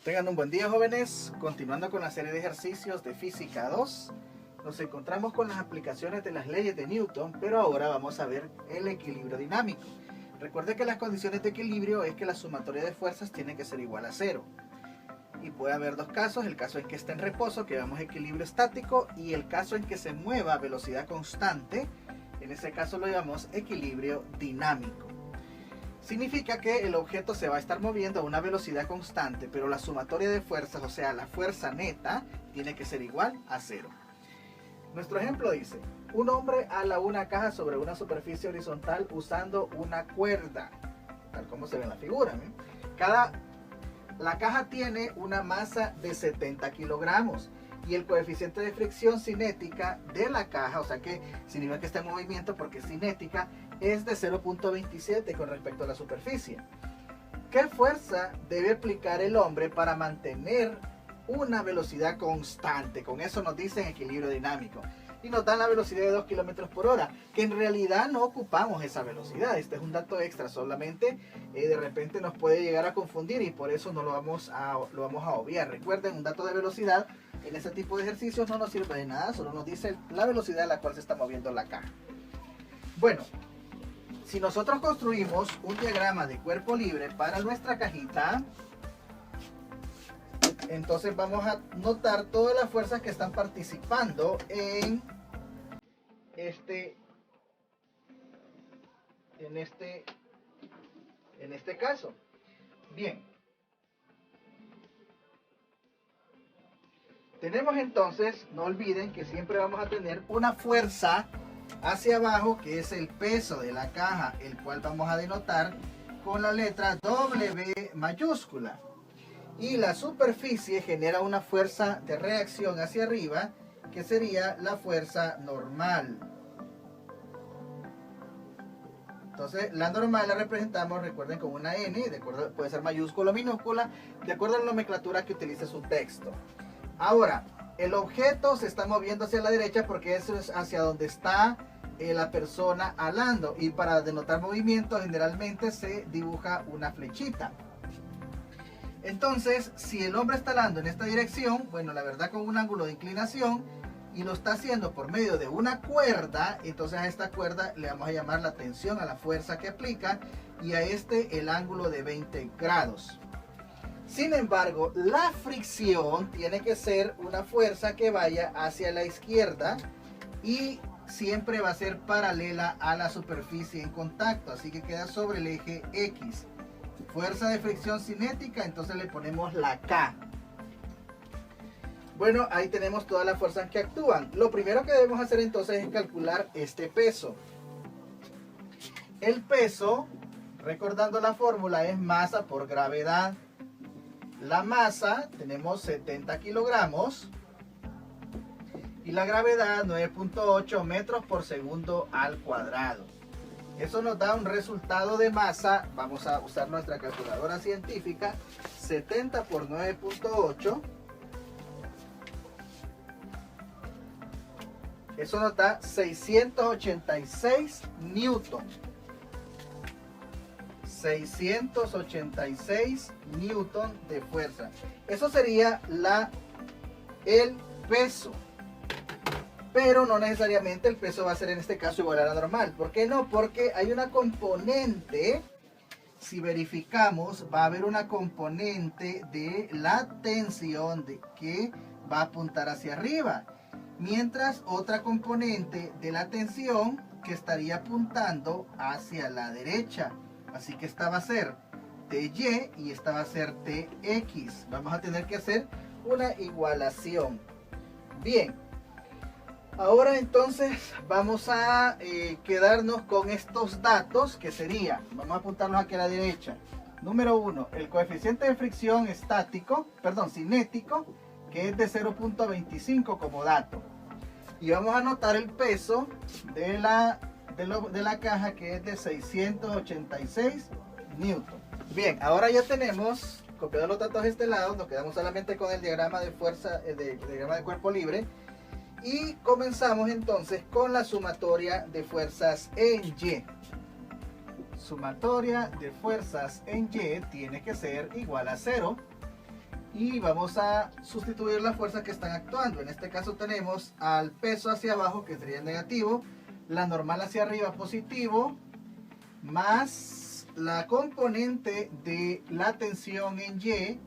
Tengan un buen día, jóvenes. Continuando con la serie de ejercicios de Física 2, nos encontramos con las aplicaciones de las leyes de Newton, pero ahora vamos a ver el equilibrio dinámico. Recuerde que las condiciones de equilibrio es que la sumatoria de fuerzas tiene que ser igual a 0. Y puede haber dos casos: el caso en que esté en reposo, que llamamos equilibrio estático, y el caso en que se mueva a velocidad constante, en ese caso lo llamamos equilibrio dinámico. Significa que el objeto se va a estar moviendo a una velocidad constante, pero la sumatoria de fuerzas, o sea, la fuerza neta, tiene que ser igual a 0. Nuestro ejemplo dice: un hombre ala una caja sobre una superficie horizontal usando una cuerda, tal como se ve en la figura. La caja tiene una masa de 70 kilogramos y el coeficiente de fricción cinética de la caja, o sea que significa que está en movimiento porque es cinética, es de 0.27 con respecto a la superficie. ¿Qué fuerza debe aplicar el hombre para mantener una velocidad constante? Con eso nos dicen equilibrio dinámico. Y nos dan la velocidad de 2 km por hora, que en realidad no ocupamos esa velocidad. Este es un dato extra, solamente de repente nos puede llegar a confundir y por eso no lo vamos a obviar. Recuerden, un dato de velocidad en este tipo de ejercicios no nos sirve de nada, solo nos dice la velocidad a la cual se está moviendo la caja. Bueno, si nosotros construimos un diagrama de cuerpo libre para nuestra cajita, entonces vamos a notar todas las fuerzas que están participando en este caso. Bien. Tenemos entonces, no olviden que siempre vamos a tener una fuerza hacia abajo, que es el peso de la caja, el cual vamos a denotar con la letra W mayúscula. Y la superficie genera una fuerza de reacción hacia arriba, que sería la fuerza normal. Entonces, la normal la representamos, recuerden, con una N, de acuerdo, puede ser mayúscula o minúscula, de acuerdo a la nomenclatura que utilice su texto. Ahora, el objeto se está moviendo hacia la derecha porque eso es hacia donde está la persona alando. Y para denotar movimiento, generalmente se dibuja una flechita. Entonces, si el hombre está alando en esta dirección, bueno, la verdad con un ángulo de inclinación, y lo está haciendo por medio de una cuerda, entonces a esta cuerda le vamos a llamar la tensión, a la fuerza que aplica, y a este el ángulo de 20 grados. Sin embargo, la fricción tiene que ser una fuerza que vaya hacia la izquierda y siempre va a ser paralela a la superficie en contacto, así que queda sobre el eje X. Fuerza de fricción cinética, entonces le ponemos la K. Bueno, ahí tenemos todas las fuerzas que actúan. Lo primero que debemos hacer entonces es calcular este peso. El peso, recordando la fórmula, es masa por gravedad. La masa, tenemos 70 kilogramos. Y la gravedad, 9.8 metros por segundo al cuadrado. Eso nos da un resultado de masa. Vamos a usar nuestra calculadora científica. 70 por 9.8. Eso nos da 686 newton. 686 newton de fuerza. Eso sería el peso. Pero no necesariamente el peso va a ser en este caso igual a la normal. ¿Por qué no? Porque hay una componente, si verificamos, va a haber una componente de la tensión que va a apuntar hacia arriba. Mientras otra componente de la tensión que estaría apuntando hacia la derecha. Así que esta va a ser TY y esta va a ser TX. Vamos a tener que hacer una igualación. Bien. Ahora entonces vamos a quedarnos con estos datos que sería, vamos a apuntarlos aquí a la derecha. Número 1, el coeficiente de fricción cinético, que es de 0.25 como dato. Y vamos a anotar el peso de la caja, que es de 686 newton. Bien, ahora ya tenemos copiado los datos de este lado, nos quedamos solamente con el diagrama de fuerza, diagrama de cuerpo libre. Y comenzamos entonces con la sumatoria de fuerzas en Y. Sumatoria de fuerzas en Y tiene que ser igual a 0. y vamos a sustituir las fuerzas que están actuando. En este caso tenemos al peso hacia abajo, que sería negativo, la normal hacia arriba positivo, más la componente de la tensión en Y,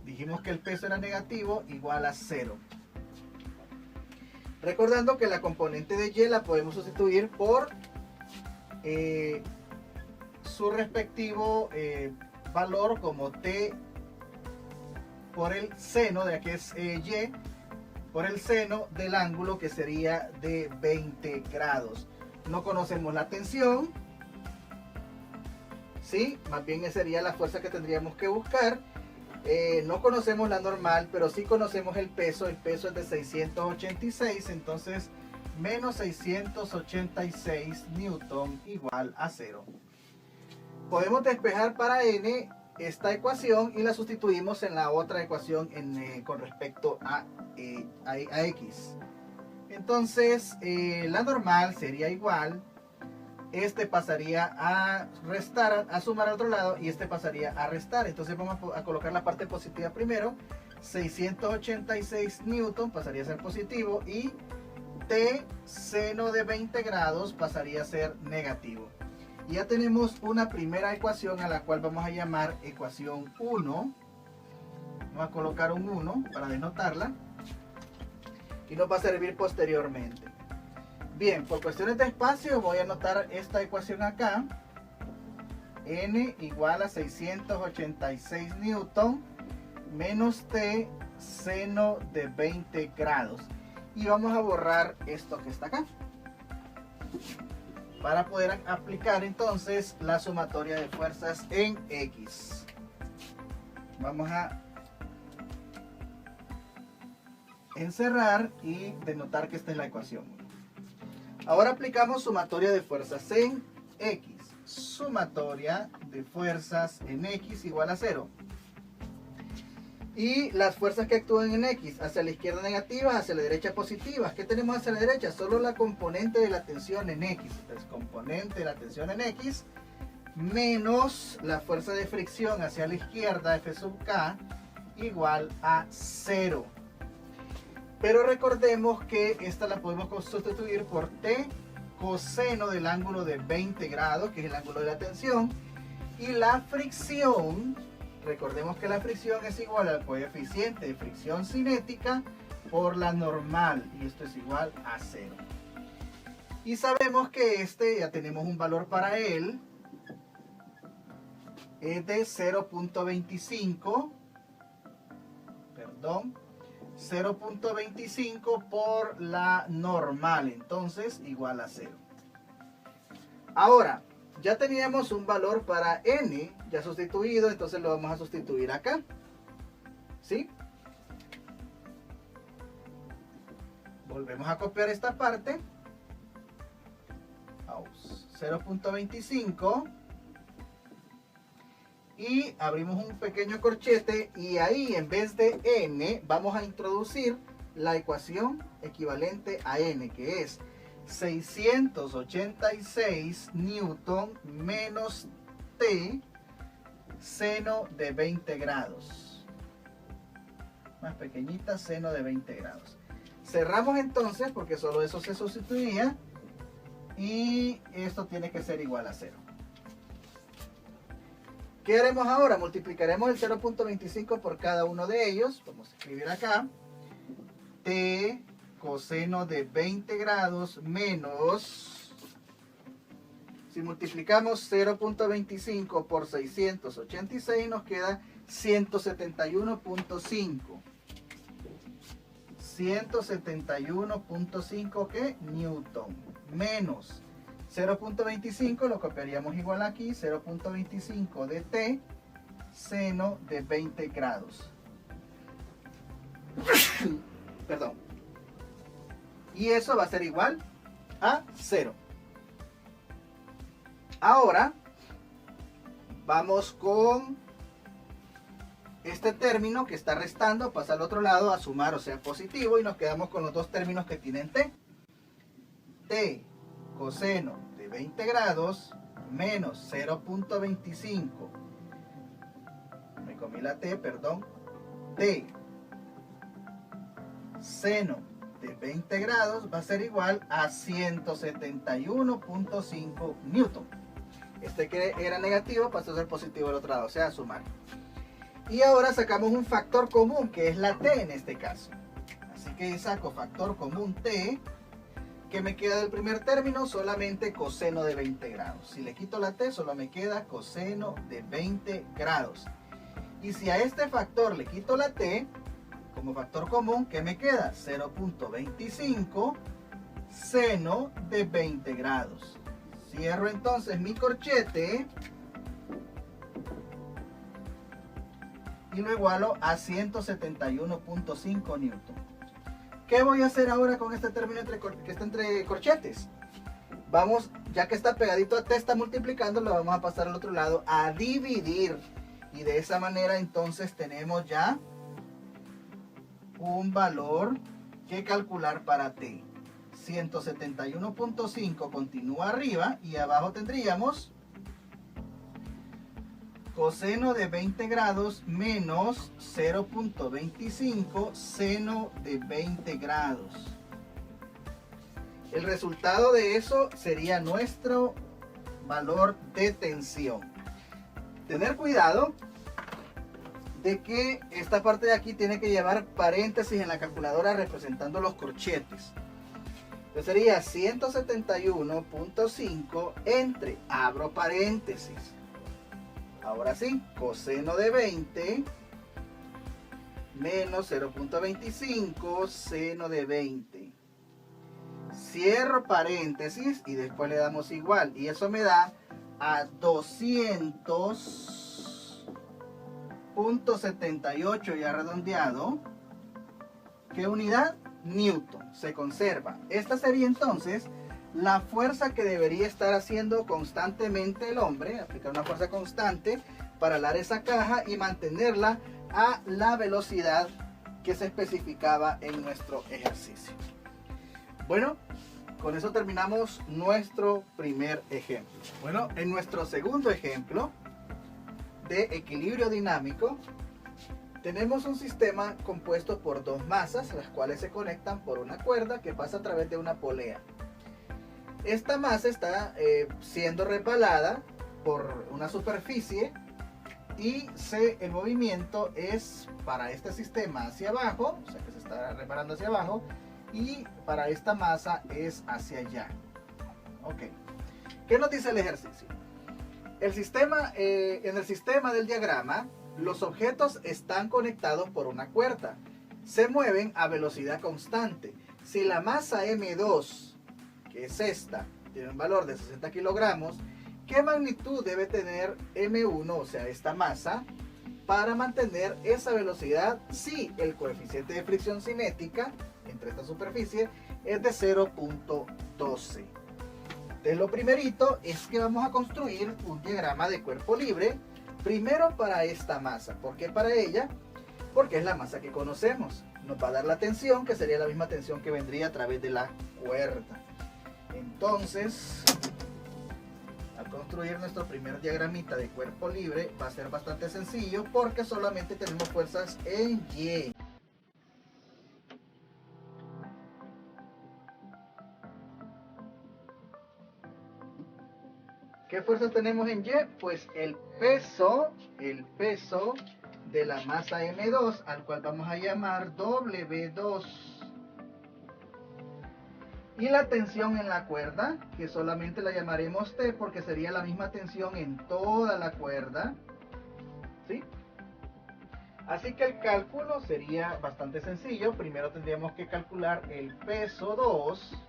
dijimos que el peso era negativo, igual a 0. Recordando que la componente de Y la podemos sustituir por su respectivo valor como T por el seno, de aquí es Y, por el seno del ángulo, que sería de 20 grados. No conocemos la tensión, ¿sí? Más bien sería la fuerza que tendríamos que buscar. No conocemos la normal, pero sí conocemos el peso. El peso es de 686, entonces menos 686 newton igual a 0. Podemos despejar para n esta ecuación y la sustituimos en la otra ecuación con respecto a x. Entonces la normal sería igual, este pasaría a restar, a sumar al otro lado, y este pasaría a restar. Entonces vamos a colocar la parte positiva primero. 686 newton pasaría a ser positivo, y T seno de 20 grados pasaría a ser negativo. Y ya tenemos una primera ecuación a la cual vamos a llamar ecuación 1. Vamos a colocar un 1 para denotarla, y nos va a servir posteriormente. Bien, por cuestiones de espacio voy a anotar esta ecuación acá. N igual a 686 newton menos T seno de 20 grados. Y vamos a borrar esto que está acá, para poder aplicar entonces la sumatoria de fuerzas en X. Vamos a encerrar y denotar que esta es la ecuación 1. Ahora aplicamos sumatoria de fuerzas en X. Sumatoria de fuerzas en X igual a 0. Y las fuerzas que actúan en X, hacia la izquierda negativas, hacia la derecha positivas. ¿Qué tenemos hacia la derecha? Solo la componente de la tensión en X. Entonces, componente de la tensión en X menos la fuerza de fricción hacia la izquierda, F sub K, igual a 0. Pero recordemos que esta la podemos sustituir por T coseno del ángulo de 20 grados, que es el ángulo de la tensión. Y la fricción, recordemos que la fricción es igual al coeficiente de fricción cinética por la normal, y esto es igual a 0. Y sabemos que ya tenemos un valor para él, es de 0.25, perdón, 0.25 por la normal, entonces igual a 0. Ahora, ya teníamos un valor para n ya sustituido, entonces lo vamos a sustituir acá, ¿sí? Volvemos a copiar esta parte. 0.25 y abrimos un pequeño corchete, y ahí en vez de n vamos a introducir la ecuación equivalente a n, que es 686 newton menos T seno de 20 grados. Más pequeñita, seno de 20 grados. Cerramos entonces, porque solo eso se sustituía, y esto tiene que ser igual a 0. ¿Qué haremos ahora? Multiplicaremos el 0.25 por cada uno de ellos. Vamos a escribir acá. T coseno de 20 grados menos, si multiplicamos 0.25 por 686 nos queda 171.5. 171.5 ¿qué? Newton. Menos 0.25, lo copiaríamos igual aquí, 0.25 de T seno de 20 grados. Perdón. Y eso va a ser igual a 0. Ahora vamos con este término que está restando, pasa al otro lado a sumar, o sea positivo, y nos quedamos con los dos términos que tienen T. T coseno de 20 grados menos 0.25, me comí la T, perdón, de seno de 20 grados va a ser igual a 171.5 newton. Este que era negativo pasó a ser positivo al otro lado, o sea, a sumar. Y ahora sacamos un factor común, que es la t en este caso. Así que saco factor común t, que me queda del primer término solamente coseno de 20 grados. Si le quito la t, solo me queda coseno de 20 grados. Y si a este factor le quito la t, como factor común, ¿qué me queda? 0.25 seno de 20 grados. Cierro entonces mi corchete y lo igualo a 171.5 newton. ¿Qué voy a hacer ahora con este término que está entre corchetes? Vamos, ya que está pegadito a t, está multiplicando, lo vamos a pasar al otro lado a dividir. Y de esa manera entonces tenemos ya un valor que calcular para t. 171.5 continúa arriba y abajo tendríamos coseno de 20 grados menos 0.25 seno de 20 grados. El resultado de eso sería nuestro valor de tensión. Tener cuidado de que esta parte de aquí tiene que llevar paréntesis en la calculadora representando los corchetes. Entonces sería 171.5 entre, abro paréntesis. Ahora sí, coseno de 20 menos 0.25 seno de 20. Cierro paréntesis y después le damos igual. Y eso me da a 200.78 ya redondeado. ¿Qué unidad? Newton. Se conserva. Esta sería entonces la fuerza que debería estar haciendo constantemente el hombre, aplicar una fuerza constante para alar esa caja y mantenerla a la velocidad que se especificaba en nuestro ejercicio. Bueno, con eso terminamos nuestro primer ejemplo. Bueno, en nuestro segundo ejemplo de equilibrio dinámico, tenemos un sistema compuesto por dos masas, las cuales se conectan por una cuerda que pasa a través de una polea. Esta masa está siendo resbalada por una superficie y el movimiento es para este sistema hacia abajo, o sea que se está resbalando hacia abajo, y para esta masa es hacia allá. Ok. ¿Qué nos dice el ejercicio? En el sistema del diagrama, los objetos están conectados por una cuerda. Se mueven a velocidad constante. Si la masa M2, que es esta, tiene un valor de 60 kilogramos, ¿qué magnitud debe tener M1, o sea, esta masa, para mantener esa velocidad si el coeficiente de fricción cinética entre esta superficie es de 0.12? Entonces, lo primerito es que vamos a construir un diagrama de cuerpo libre, primero para esta masa. ¿Por qué para ella? Porque es la masa que conocemos. Nos va a dar la tensión, que sería la misma tensión que vendría a través de la cuerda. Entonces, al construir nuestro primer diagramita de cuerpo libre, va a ser bastante sencillo porque solamente tenemos fuerzas en Y. ¿Qué fuerzas tenemos en Y? Pues el peso de la masa M2, al cual vamos a llamar W2. Y la tensión en la cuerda, que solamente la llamaremos T porque sería la misma tensión en toda la cuerda, ¿sí? Así que el cálculo sería bastante sencillo. Primero tendríamos que calcular el peso 2,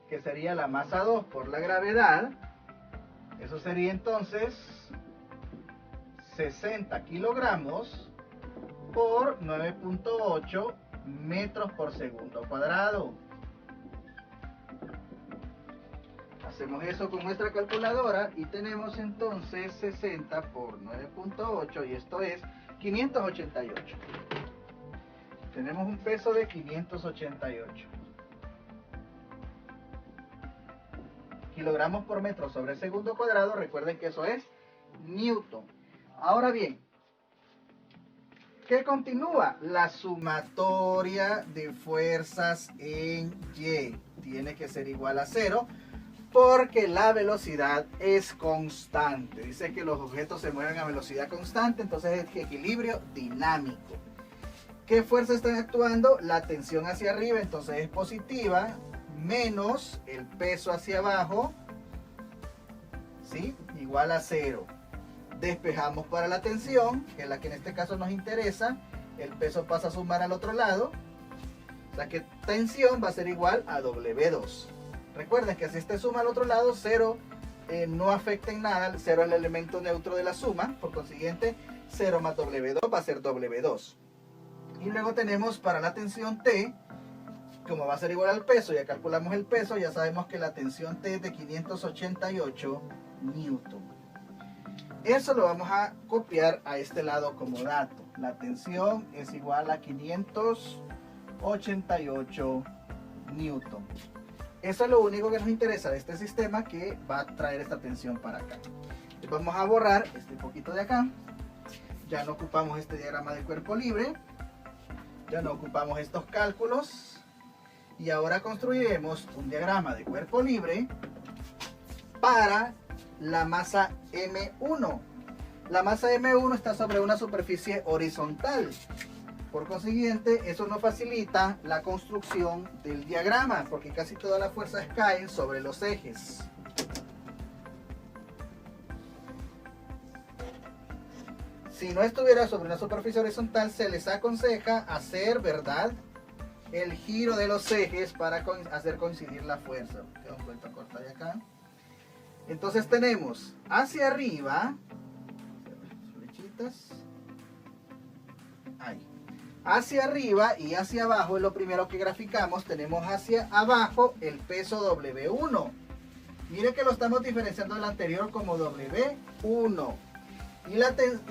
que sería la masa 2 por la gravedad. Eso sería entonces 60 kilogramos por 9.8 metros por segundo cuadrado. Hacemos eso con nuestra calculadora y tenemos entonces 60 por 9.8 y esto es 588. Tenemos un peso de 588 kilogramos por metro sobre segundo cuadrado. Recuerden que eso es newton. Ahora bien, ¿Qué continúa? La sumatoria de fuerzas en Y tiene que ser igual a 0 porque la velocidad es constante. Dice que los objetos se mueven a velocidad constante, entonces es equilibrio dinámico. ¿Qué fuerza están actuando? La tensión hacia arriba, entonces es positiva, menos el peso hacia abajo, ¿sí? Igual a 0. Despejamos para la tensión, que es la que en este caso nos interesa. El peso pasa a sumar al otro lado. O sea que tensión va a ser igual a W2. Recuerden que si este suma al otro lado, 0 no afecta en nada. 0 es el elemento neutro de la suma. Por consiguiente, 0 más W2 va a ser W2. Y luego tenemos para la tensión T, como va a ser igual al peso, ya calculamos el peso, ya sabemos que la tensión T es de 588 newton. Eso lo vamos a copiar a este lado como dato. La tensión es igual a 588 newton. Eso es lo único que nos interesa de este sistema que va a traer esta tensión para acá. Entonces vamos a borrar este poquito de acá. Ya no ocupamos este diagrama de cuerpo libre. Ya no ocupamos estos cálculos. Y ahora construiremos un diagrama de cuerpo libre para la masa M1. La masa M1 está sobre una superficie horizontal. Por consiguiente, eso nos facilita la construcción del diagrama, porque casi todas las fuerzas caen sobre los ejes. Si no estuviera sobre una superficie horizontal, se les aconseja hacer, ¿verdad?, el giro de los ejes para hacer coincidir la fuerza. Tengo un vuelto a cortar acá. Entonces tenemos hacia arriba, flechitas, ahí. Hacia arriba y hacia abajo es lo primero que graficamos. Tenemos hacia abajo el peso W1. Mire que lo estamos diferenciando del anterior como W1. Y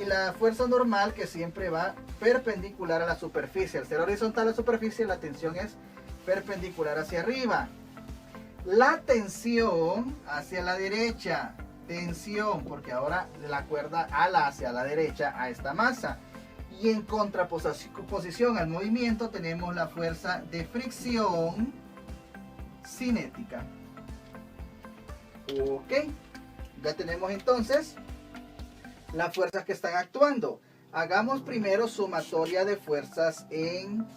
la fuerza normal que siempre va perpendicular a la superficie. Al ser horizontal a la superficie, la tensión es perpendicular hacia arriba. La tensión hacia la derecha. Tensión, porque ahora la cuerda ala hacia la derecha a esta masa. Y en contraposición al movimiento tenemos la fuerza de fricción cinética. Ok, ya tenemos entonces las fuerzas que están actuando. Hagamos primero sumatoria de fuerzas en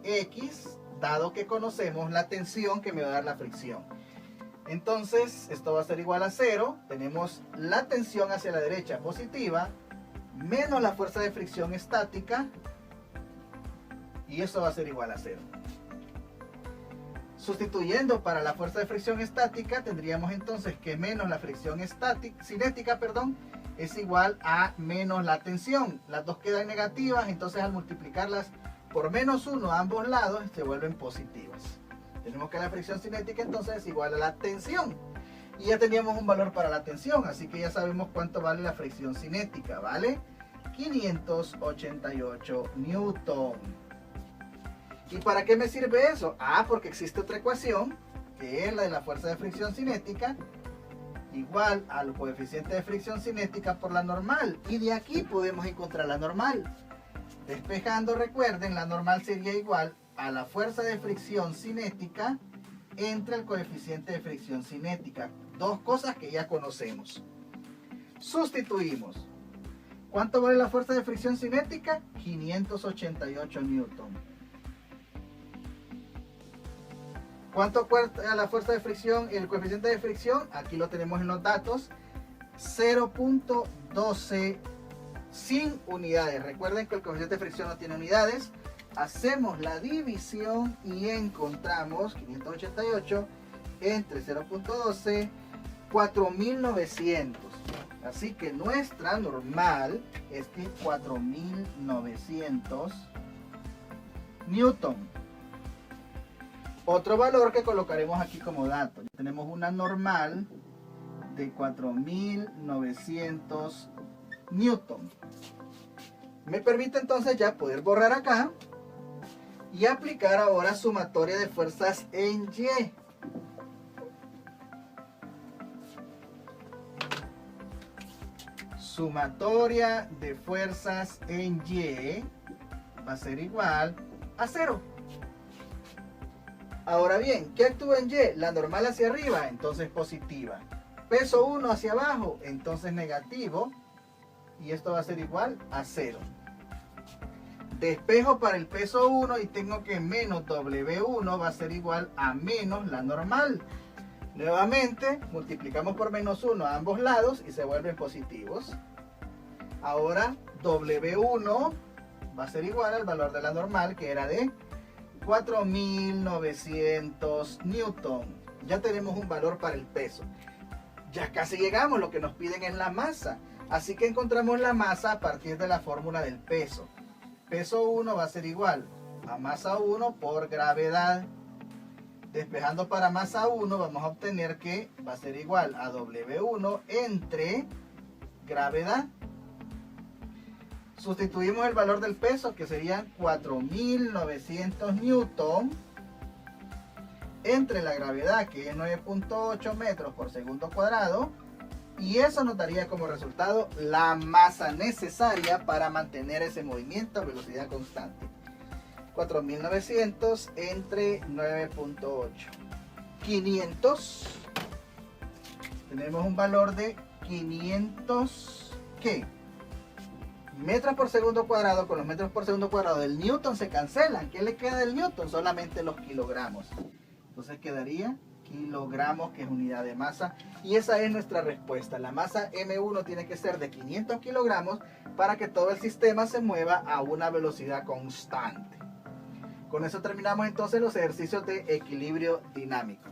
X, dado que conocemos la tensión que me va a dar la fricción. Entonces, esto va a ser igual a 0. Tenemos la tensión hacia la derecha positiva, menos la fuerza de fricción estática, y eso va a ser igual a 0. Sustituyendo para la fuerza de fricción estática, tendríamos entonces que menos la fricción cinética, es igual a menos la tensión. Las dos quedan negativas, entonces al multiplicarlas por menos 1 a ambos lados, se vuelven positivas. Tenemos que la fricción cinética entonces es igual a la tensión. Y ya teníamos un valor para la tensión, así que ya sabemos cuánto vale la fricción cinética. Vale 588 newton. ¿Y para qué me sirve eso? Porque existe otra ecuación, que es la de la fuerza de fricción cinética, igual al coeficiente de fricción cinética por la normal. Y de aquí podemos encontrar la normal. Despejando, recuerden, la normal sería igual a la fuerza de fricción cinética entre el coeficiente de fricción cinética. Dos cosas que ya conocemos. Sustituimos. ¿Cuánto vale la fuerza de fricción cinética? 588 newton. ¿Cuánto cuesta la fuerza de fricción, el coeficiente de fricción? Aquí lo tenemos en los datos. 0.12 sin unidades. Recuerden que el coeficiente de fricción no tiene unidades. Hacemos la división y encontramos 588 entre 0.12, 4.900. Así que nuestra normal es de 4.900 newton. Otro valor que colocaremos aquí como dato. Tenemos una normal de 4.900 newton. Me permite entonces ya poder borrar acá y aplicar ahora sumatoria de fuerzas en Y. sumatoria de fuerzas en Y va a ser igual a 0. Ahora bien, ¿qué actúa en Y? La normal hacia arriba, entonces positiva. Peso 1 hacia abajo, entonces negativo. Y esto va a ser igual a 0. Despejo para el peso 1 y tengo que menos W1 va a ser igual a menos la normal. Nuevamente, multiplicamos por menos 1 a ambos lados y se vuelven positivos. Ahora, W1 va a ser igual al valor de la normal, que era de 4.900 newton. Ya tenemos un valor para el peso. Ya casi llegamos, lo que nos piden es la masa. Así que encontramos la masa a partir de la fórmula del peso. Peso 1 va a ser igual a masa 1 por gravedad. Despejando para masa 1 vamos a obtener que va a ser igual a W1 entre gravedad. Sustituimos el valor del peso, que serían 4.900 newton, entre la gravedad, que es 9.8 metros por segundo cuadrado, y eso nos daría como resultado la masa necesaria para mantener ese movimiento a velocidad constante. 4.900 entre 9.8. 500. Tenemos un valor de 500, ¿qué? Metros por segundo cuadrado. Con los metros por segundo cuadrado del newton se cancelan. ¿Qué le queda del newton? Solamente los kilogramos. Entonces quedaría kilogramos, que es unidad de masa. Y esa es nuestra respuesta. La masa M1 tiene que ser de 500 kilogramos para que todo el sistema se mueva a una velocidad constante. Con eso terminamos entonces los ejercicios de equilibrio dinámico.